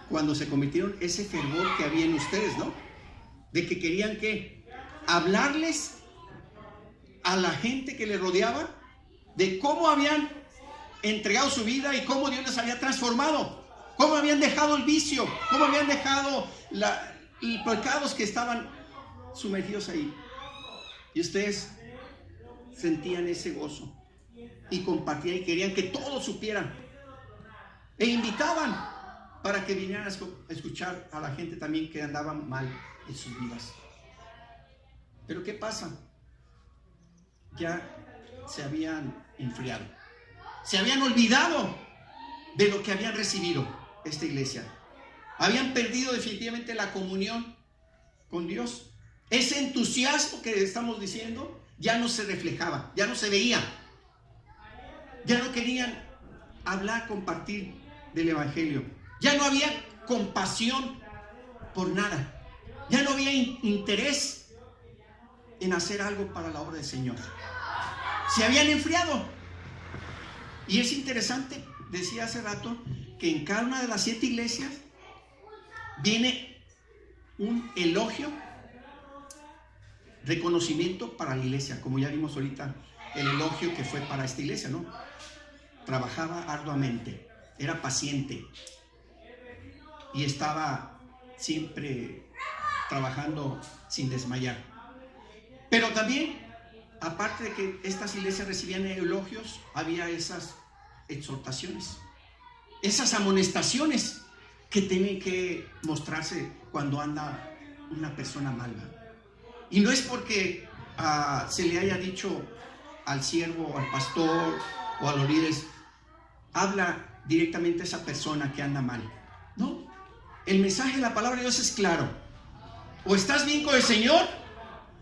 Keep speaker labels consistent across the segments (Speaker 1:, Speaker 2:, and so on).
Speaker 1: cuando se convirtieron, ese fervor que había en ustedes, ¿no? De que querían que hablarles a la gente que les rodeaba de cómo habían entregado su vida y cómo Dios les había transformado, cómo habían dejado el vicio, cómo habían dejado los pecados que estaban sumergidos ahí. Y ustedes sentían ese gozo y compartían y querían que todos supieran e invitaban para que vinieran a escuchar a la gente también que andaba mal en sus vidas. Pero ¿qué pasa? Ya se habían enfriado, se habían olvidado de lo que habían recibido esta iglesia, habían perdido definitivamente la comunión con Dios. Ese entusiasmo que estamos diciendo ya no se reflejaba, ya no se veía, ya no querían hablar, compartir del evangelio, ya no había compasión por nada, ya no había interés en hacer algo para la obra del Señor. Se habían enfriado. Y es interesante, decía hace rato, que en cada una de las 7 iglesias viene un elogio, reconocimiento para la iglesia, como ya vimos ahorita el elogio que fue para esta iglesia, ¿no? Trabajaba arduamente, era paciente y estaba siempre trabajando sin desmayar. Pero también, aparte de que estas iglesias recibían elogios, había esas exhortaciones, esas amonestaciones que tienen que mostrarse cuando anda una persona mala. Y no es porque se le haya dicho al siervo, al pastor o a los líderes, habla directamente a esa persona que anda mal. No, el mensaje de la palabra de Dios es claro. O estás bien con el Señor,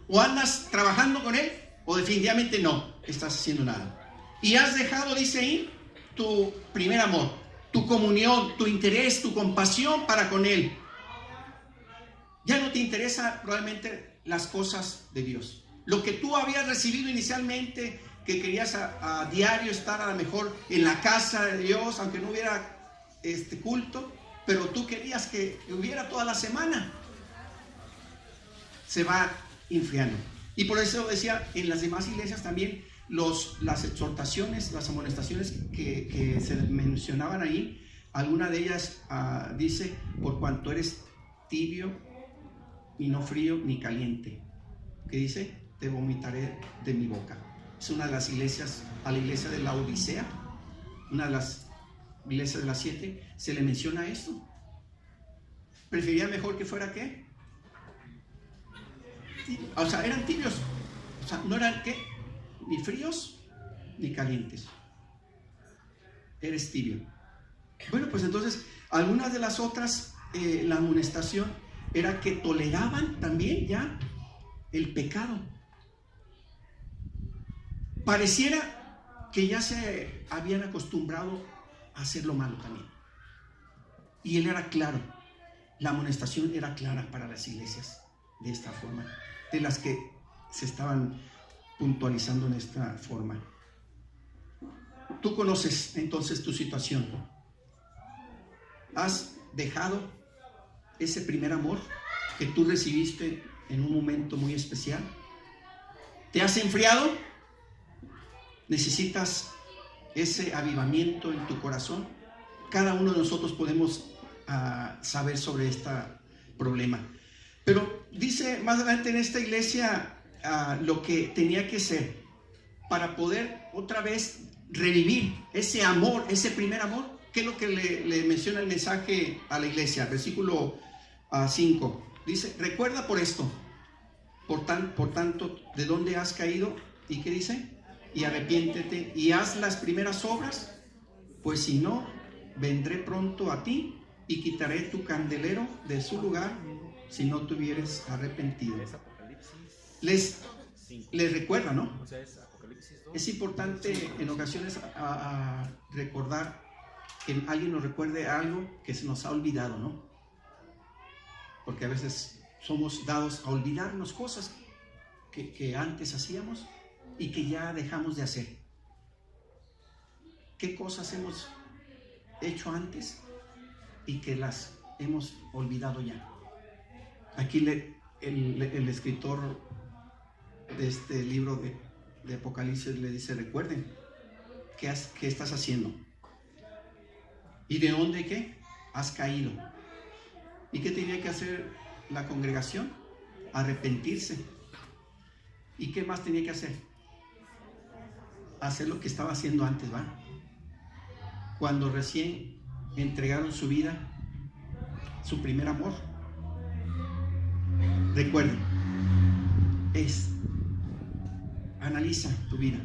Speaker 1: o andas trabajando con Él, o definitivamente no estás haciendo nada. Y has dejado, dice ahí, tu primer amor, tu comunión, tu interés, tu compasión para con Él. Ya no te interesa probablemente las cosas de Dios. Lo que tú habías recibido inicialmente, que querías a diario estar a lo mejor en la casa de Dios, aunque no hubiera culto, pero tú querías que hubiera toda la semana, se va enfriando. Y por eso decía, en las demás iglesias también las exhortaciones, las amonestaciones que se mencionaban ahí, alguna de ellas dice, por cuanto eres tibio y no frío ni caliente, que dice, te vomitaré de mi boca. Es una de las iglesias, a la iglesia de la Odisea, una de las iglesias de las 7, se le menciona esto. Prefería mejor que fuera ¿qué? O sea, eran tibios, o sea, no eran ¿qué? Ni fríos ni calientes, eres tibio. Bueno, pues entonces algunas de las otras, la amonestación era que toleraban también ya el pecado. Pareciera que ya se habían acostumbrado a hacer lo malo también. Y él era claro, la amonestación era clara para las iglesias de esta forma, de las que se estaban puntualizando en esta forma. Tú conoces entonces tu situación. ¿Has dejado ese primer amor que tú recibiste en un momento muy especial? ¿Te has enfriado? ¿Necesitas ese avivamiento en tu corazón? Cada uno de nosotros podemos saber sobre este problema. Pero dice más adelante en esta iglesia lo que tenía que ser para poder otra vez revivir ese amor, ese primer amor. ¿Qué es lo que le menciona el mensaje a la iglesia? Versículo 5. Dice, recuerda por esto, por tanto, de dónde has caído. ¿Y qué dice? Y arrepiéntete y haz las primeras obras, pues si no, vendré pronto a ti y quitaré tu candelero de su lugar si no te hubieres arrepentido. Les recuerda, ¿no? Es importante en ocasiones recordar que alguien nos recuerde algo que se nos ha olvidado, ¿no? Porque a veces somos dados a olvidarnos cosas que antes hacíamos y que ya dejamos de hacer. ¿Qué cosas hemos hecho antes y que las hemos olvidado ya. Aquí el escritor de este libro de Apocalipsis le dice: recuerden, ¿qué estás haciendo? ¿Y de dónde qué? Has caído. ¿Y qué tenía que hacer la congregación? Arrepentirse. ¿Y qué más tenía que hacer? Hacer lo que estaba haciendo antes, ¿va? Cuando recién entregaron su vida, su primer amor. Recuerden, analiza tu vida.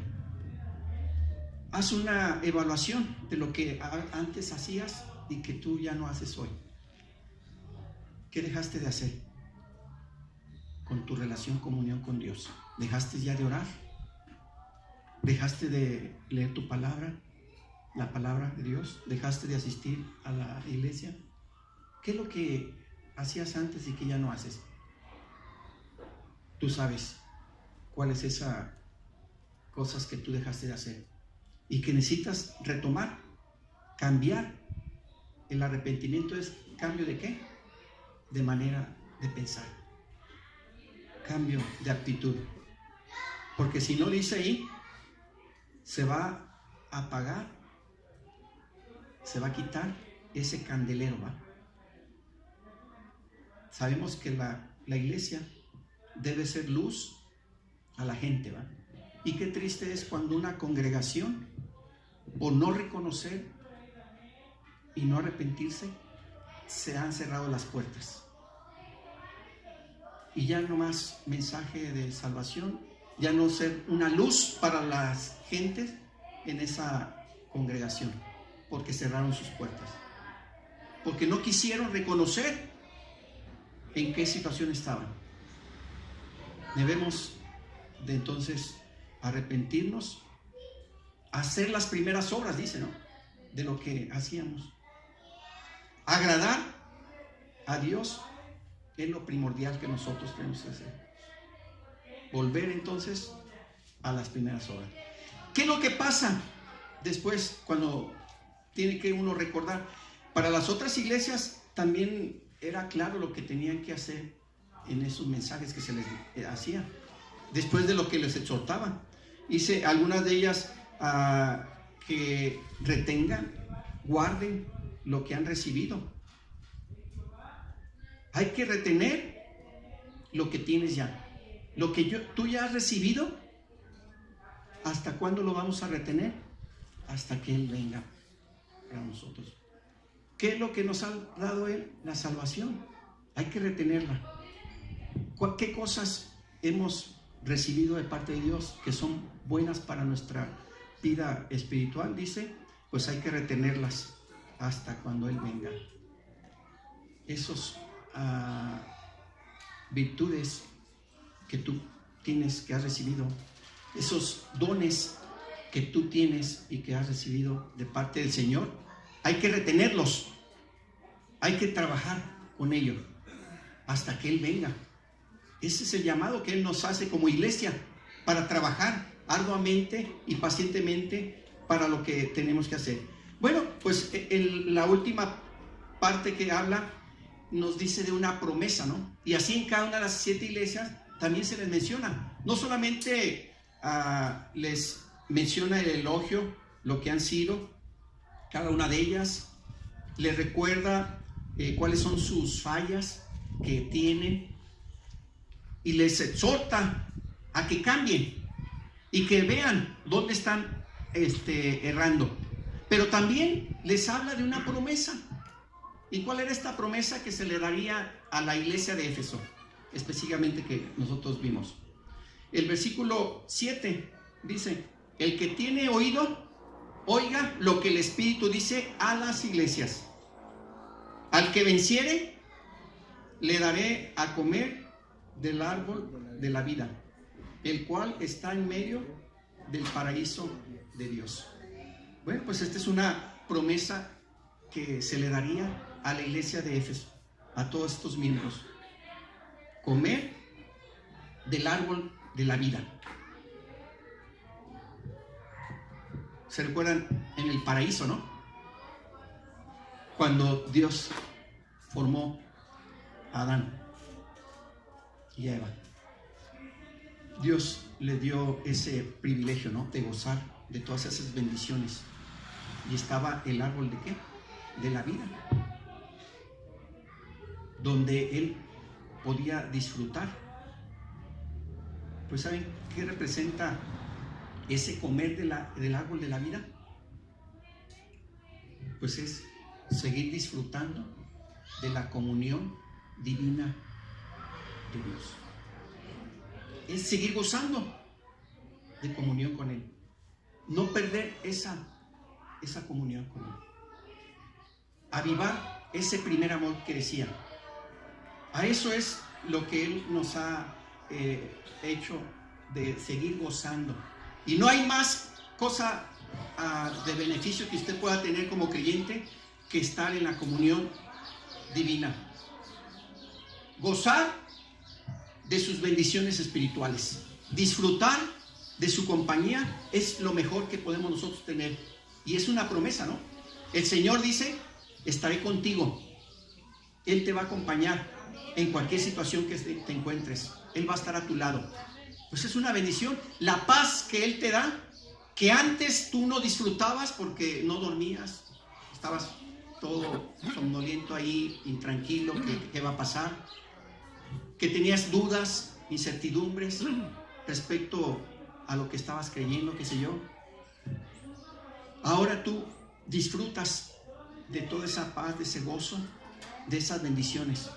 Speaker 1: Haz una evaluación de lo que antes hacías y que tú ya no haces hoy. ¿Qué dejaste de hacer con tu relación, comunión con Dios? ¿Dejaste ya de orar? ¿Dejaste de leer tu palabra, la palabra de Dios? ¿Dejaste de asistir a la iglesia? ¿Qué es lo que hacías antes y que ya no haces? Tú sabes cuáles esas cosas que tú dejaste de hacer y que necesitas retomar, cambiar. El arrepentimiento es cambio de ¿qué? De manera de pensar, cambio de actitud, porque si no dice ahí, se va a apagar, se va a quitar ese candelero, ¿va? Sabemos que la iglesia debe ser luz a la gente, ¿va? Y qué triste es cuando una congregación, por no reconocer y no arrepentirse, se han cerrado las puertas. Y ya no más mensaje de salvación, ya no ser una luz para las gentes en esa congregación, porque cerraron sus puertas, porque no quisieron reconocer en qué situación estaban. Debemos de entonces arrepentirnos, hacer las primeras obras, dice, ¿no? De lo que hacíamos. Agradar a Dios es lo primordial que nosotros tenemos que hacer. Volver entonces a las primeras obras. ¿Qué es lo que pasa después cuando tiene que uno recordar? Para las otras iglesias también era claro lo que tenían que hacer en esos mensajes que se les hacía, después de lo que les exhortaban. Dice algunas de ellas que retengan, guarden lo que han recibido. Hay que retener lo que tienes ya. Lo que tú ya has recibido, ¿hasta cuándo lo vamos a retener? Hasta que Él venga para nosotros. ¿Qué es lo que nos ha dado Él? La salvación. Hay que retenerla. ¿Qué cosas hemos recibido de parte de Dios que son buenas para nuestra vida espiritual? Dice, pues hay que retenerlas hasta cuando Él venga. Esos virtudes que tú tienes, que has recibido, esos dones que tú tienes y que has recibido de parte del Señor, hay que retenerlos, hay que trabajar con ellos hasta que Él venga. Ese es el llamado que Él nos hace como iglesia, para trabajar arduamente y pacientemente para lo que tenemos que hacer. Bueno, pues la última parte que habla nos dice de una promesa, ¿no? Y así en cada una de las 7 iglesias también se les menciona. No solamente les menciona el elogio, lo que han sido, cada una de ellas, les recuerda cuáles son sus fallas que tienen y les exhorta a que cambien y que vean dónde están errando. Pero también les habla de una promesa. ¿Y cuál era esta promesa que se le daría a la iglesia de Éfeso? Específicamente que nosotros vimos. El versículo 7 dice: el que tiene oído, oiga lo que el Espíritu dice a las iglesias. Al que venciere, le daré a comer del árbol de la vida, el cual está en medio del paraíso de Dios. Bueno, pues esta es una promesa que se le daría a la iglesia de Éfeso, a todos estos miembros: comer del árbol de la vida. ¿Se recuerdan en el paraíso, no? Cuando Dios formó a Adán y a Eva. Dios le dio ese privilegio, ¿no? De gozar de todas esas bendiciones. Y estaba el árbol de ¿qué? De la vida, donde él podía disfrutar. Pues ¿saben qué representa ese comer del árbol de la vida? Pues es seguir disfrutando de la comunión divina de Dios. Es seguir gozando de comunión con Él. No perder esa comunión con Él. Avivar ese primer amor que decía. A eso es lo que Él nos ha hecho, de seguir gozando. Y no hay más cosa de beneficio que usted pueda tener como creyente que estar en la comunión divina. Gozar de sus bendiciones espirituales. Disfrutar de su compañía es lo mejor que podemos nosotros tener. Y es una promesa, ¿no? El Señor dice: estaré contigo. Él te va a acompañar en cualquier situación que te encuentres. Él va a estar a tu lado. Pues es una bendición. La paz que Él te da, que antes tú no disfrutabas porque no dormías, estabas todo somnoliento ahí, intranquilo, ¿qué va a pasar? Que tenías dudas, incertidumbres respecto a lo que estabas creyendo, qué sé yo. Ahora tú disfrutas de toda esa paz, de ese gozo, de esas bendiciones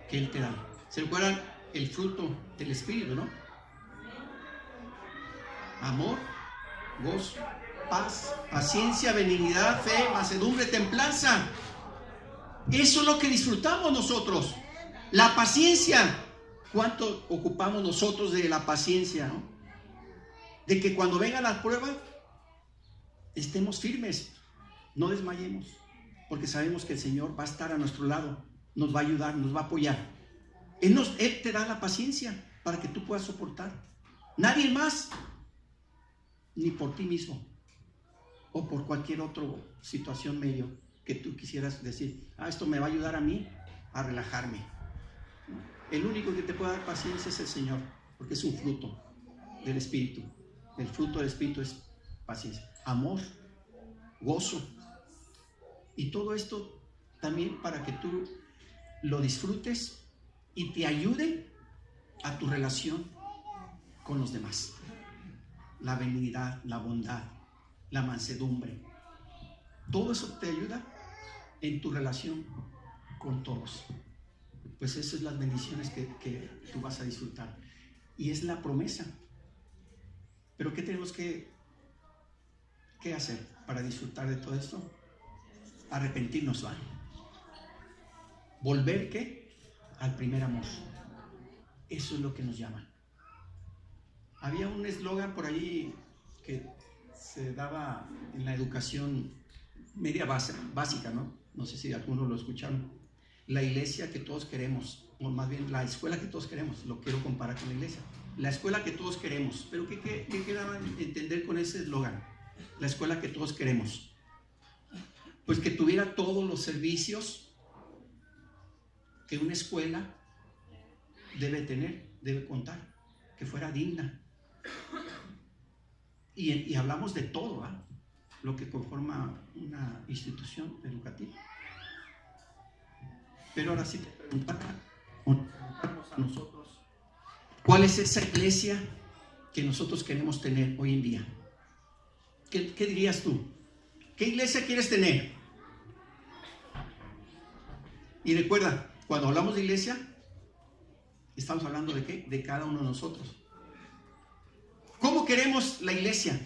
Speaker 1: que Él te da. ¿Se recuerdan el fruto del Espíritu, no? Amor, gozo, paz, paciencia, benignidad, fe, mansedumbre, templanza. Eso es lo que disfrutamos nosotros. La paciencia. ¿Cuánto ocupamos nosotros de la paciencia, no? De que cuando venga la prueba estemos firmes, no desmayemos, porque sabemos que el Señor va a estar a nuestro lado, nos va a ayudar, nos va a apoyar. Él te da la paciencia para que tú puedas soportar. Nadie más, ni por ti mismo o por cualquier otra situación medio que tú quisieras decir: esto me va a ayudar a mí a relajarme. El único que te puede dar paciencia es el Señor, porque es un fruto del Espíritu. El fruto del Espíritu es paciencia, amor, gozo. Y todo esto también para que tú lo disfrutes y te ayude a tu relación con los demás. La benignidad, la bondad, la mansedumbre. Todo eso te ayuda en tu relación con todos. Pues esas son las bendiciones que tú vas a disfrutar. Y es la promesa. Pero ¿qué tenemos que hacer para disfrutar de todo esto? Arrepentirnos, ¿vale? Volver, ¿qué? Al primer amor. Eso es lo que nos llaman. Había un eslogan por ahí que se daba en la educación media básica, ¿no? No sé si algunos lo escucharon. La iglesia que todos queremos, o más bien la escuela que todos queremos. Lo quiero comparar con la iglesia. La escuela que todos queremos. ¿Pero qué quedaban entender con ese eslogan? La escuela que todos queremos. Pues que tuviera todos los servicios que una escuela debe tener, debe contar. Que fuera digna. Y hablamos de todo, ¿eh? Lo que conforma una institución educativa. Pero ahora sí te preguntamos a nosotros, ¿cuál es esa iglesia que nosotros queremos tener hoy en día? ¿Qué dirías tú? ¿Qué iglesia quieres tener? Y recuerda, cuando hablamos de iglesia, estamos hablando ¿de qué? De cada uno de nosotros. ¿Cómo queremos la iglesia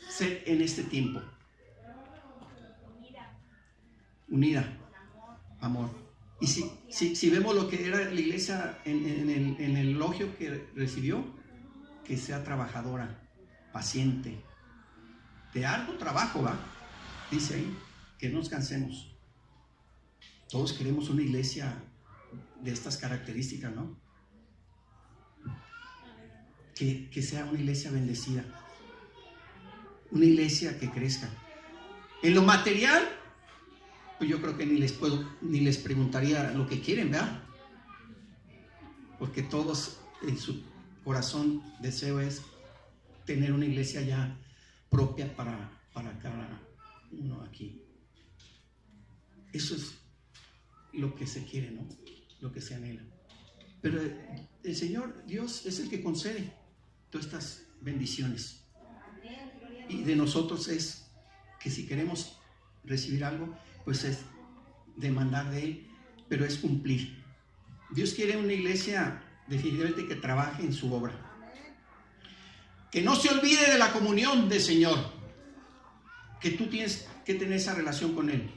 Speaker 1: ser en este tiempo? Unida. Amor. Y si vemos lo que era la iglesia en el elogio que recibió, que sea trabajadora, paciente, de harto trabajo, ¿va? Dice ahí, que no nos cansemos. Todos queremos una iglesia de estas características, ¿no? Que sea una iglesia bendecida, una iglesia que crezca. En lo material, pues yo creo que ni les preguntaría lo que quieren, ¿verdad? Porque todos en su corazón deseo es tener una iglesia ya propia para cada uno aquí. Eso es lo que se quiere, ¿no? Lo que se anhela. Pero el Señor Dios es el que concede todas estas bendiciones. Y de nosotros es que si queremos recibir algo, pues es demandar de Él, pero es cumplir. Dios quiere una iglesia definitivamente que trabaje en su obra. Que no se olvide de la comunión del Señor. Que tú tienes que tener esa relación con Él.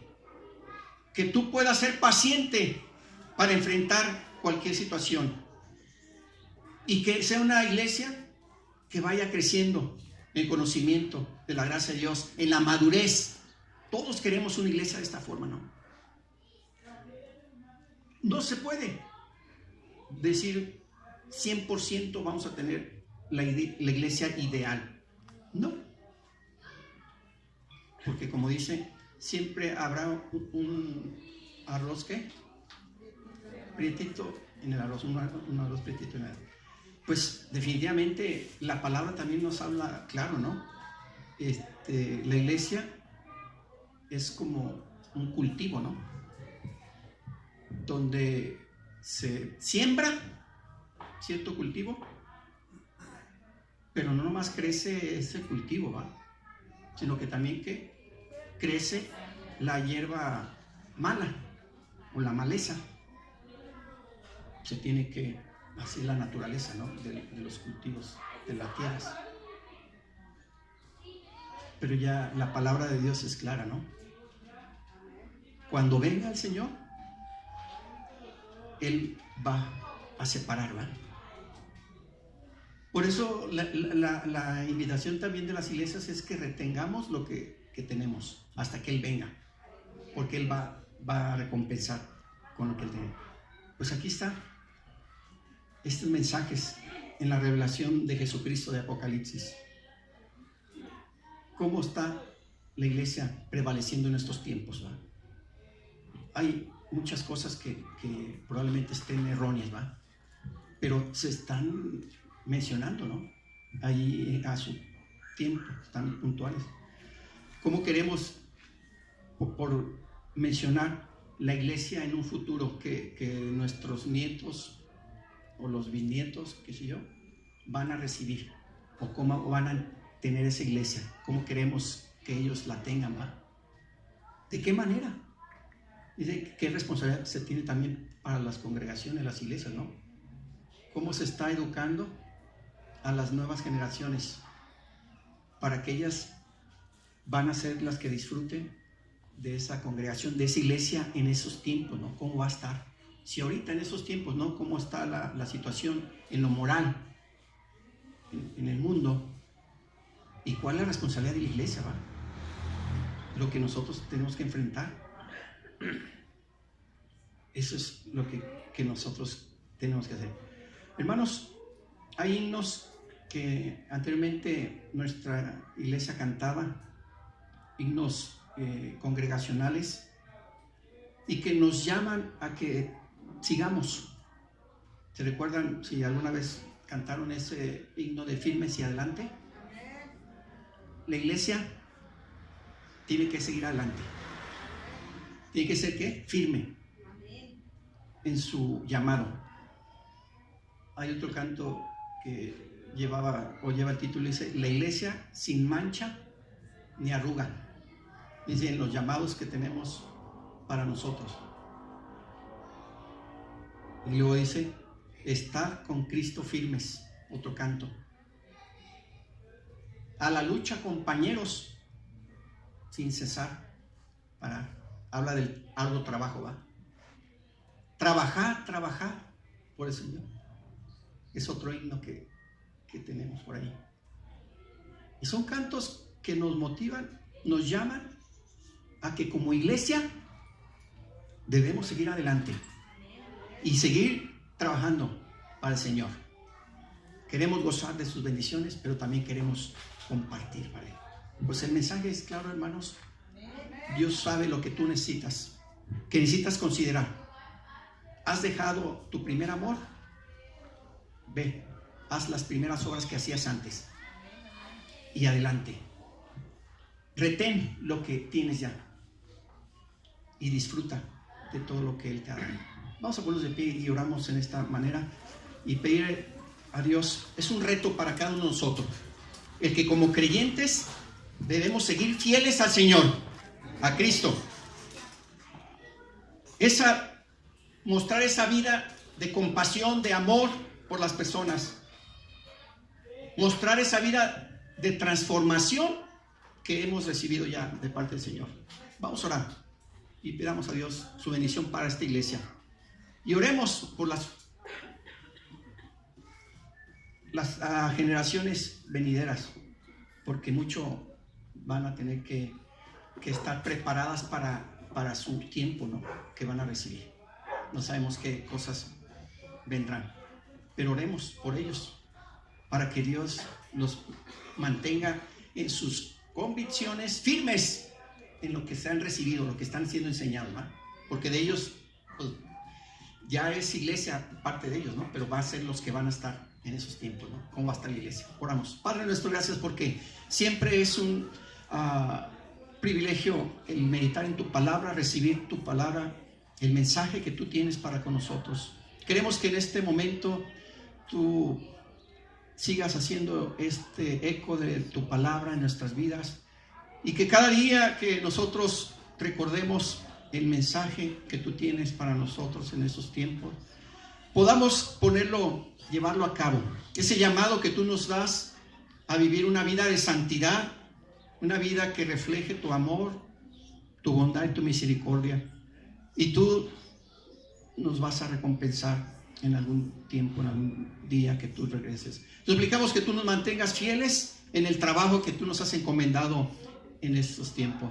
Speaker 1: Que tú puedas ser paciente para enfrentar cualquier situación. Y que sea una iglesia que vaya creciendo en conocimiento de la gracia de Dios, en la madurez. Todos queremos una iglesia de esta forma, ¿no? No se puede decir 100% vamos a tener la iglesia ideal. No. Porque como dice, siempre habrá un arroz, ¿qué? Prietito en el arroz, un arroz prietito en el arroz. Pues definitivamente la palabra también nos habla claro, ¿no? La iglesia es como un cultivo, ¿no? Donde se siembra cierto cultivo, pero no nomás crece ese cultivo, ¿va? Sino que también que crece la hierba mala o la maleza. Se tiene que hacer la naturaleza, ¿no? de los cultivos, de las tierras. Pero ya la palabra de Dios es clara, ¿no? Cuando venga el Señor, Él va a separar, ¿va? Por eso la invitación también de las iglesias es que retengamos lo que tenemos hasta que Él venga, porque Él va a recompensar con lo que Él tiene. Pues aquí está estos mensajes en la revelación de Jesucristo de Apocalipsis. ¿Cómo está la iglesia prevaleciendo en estos tiempos, ¿va? Hay muchas cosas que probablemente estén erróneas, ¿va? Pero se están mencionando, ¿no? Ahí a su tiempo, están puntuales. ¿Cómo queremos, por mencionar la iglesia en un futuro, que nuestros nietos o los bisnietos, qué sé yo, van a recibir? ¿O cómo van a tener esa iglesia? ¿Cómo queremos que ellos la tengan, va? ¿De qué manera? Y de qué responsabilidad se tiene también para las congregaciones, las iglesias, ¿no? ¿Cómo se está educando a las nuevas generaciones para que ellas van a ser las que disfruten de esa congregación, de esa iglesia en esos tiempos, ¿no? ¿Cómo va a estar? Si ahorita en esos tiempos, ¿no? ¿Cómo está la situación en lo moral, en el mundo? ¿Y cuál es la responsabilidad de la iglesia, va? Lo que nosotros tenemos que enfrentar. Eso es lo que nosotros tenemos que hacer. Hermanos, hay himnos que anteriormente nuestra iglesia cantaba, himnos congregacionales, y que nos llaman a que sigamos. ¿Se recuerdan si alguna vez cantaron ese himno de Firmes y Adelante? La iglesia tiene que seguir adelante. Tiene que ser, ¿qué? Firme en su llamado. Hay otro canto que lleva el título, dice: la iglesia sin mancha ni arruga. Dice, en los llamados que tenemos para nosotros. Y luego dice: estad con Cristo firmes. Otro canto. A la lucha, compañeros, sin cesar. Habla del arduo trabajo, ¿va? Trabajar por el Señor. Es otro himno que tenemos por ahí. Y son cantos que nos motivan, nos llaman a que como iglesia debemos seguir adelante y seguir trabajando para el Señor. Queremos gozar de sus bendiciones, pero también queremos compartir, ¿vale? Pues el mensaje es claro, hermanos. Dios sabe lo que tú necesitas. que necesitas considerar. ¿Has dejado tu primer amor? Ve, haz las primeras obras que hacías antes y adelante. Retén lo que tienes ya y disfruta de todo lo que Él te ha dado. Vamos a ponernos de pie y oramos en esta manera y pedir a Dios. Es un reto para cada uno de nosotros, el que como creyentes debemos seguir fieles al Señor, a Cristo. Mostrar esa vida de compasión, de amor por las personas. Mostrar esa vida de transformación que hemos recibido ya de parte del Señor. Vamos a orar y pidamos a Dios su bendición para esta iglesia. Y oremos por las generaciones venideras, porque mucho van a tener que estar preparadas para su tiempo, ¿no?, que van a recibir. No sabemos qué cosas vendrán, pero oremos por ellos para que Dios los mantenga en sus convicciones firmes en lo que se han recibido, lo que están siendo enseñados, ¿no? Porque de ellos, pues, ya es iglesia parte de ellos, ¿no? Pero va a ser los que van a estar en esos tiempos, ¿no? ¿Cómo va a estar la iglesia? Oramos. Padre nuestro, gracias porque siempre es un privilegio el meditar en tu palabra, recibir tu palabra, el mensaje que tú tienes para con nosotros. Queremos que en este momento tú sigas haciendo este eco de tu palabra en nuestras vidas y que cada día que nosotros recordemos el mensaje que tú tienes para nosotros en estos tiempos, podamos llevarlo a cabo. Ese llamado que tú nos das a vivir una vida de santidad, una vida que refleje tu amor, tu bondad y tu misericordia. Y tú nos vas a recompensar en algún tiempo, en algún día que tú regreses. Te suplicamos que tú nos mantengas fieles en el trabajo que tú nos has encomendado en estos tiempos.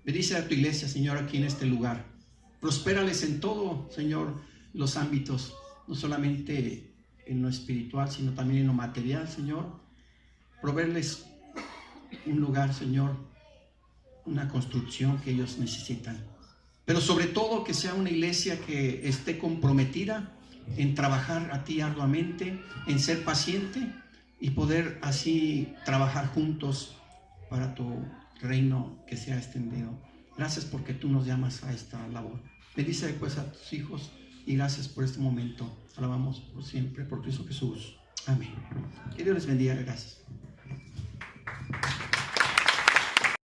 Speaker 1: Bendice a tu iglesia, Señor, aquí en este lugar. Prospérales en todo, Señor, los ámbitos, no solamente en lo espiritual, sino también en lo material, Señor. Proveerles un lugar, Señor, una construcción que ellos necesitan. Pero sobre todo que sea una iglesia que esté comprometida en trabajar a ti arduamente, en ser paciente y poder así trabajar juntos para tu reino que sea extendido. Gracias porque tú nos llamas a esta labor. Bendice pues a tus hijos y gracias por este momento. Alabamos por siempre por Cristo Jesús. Amén. Que Dios les bendiga. Gracias.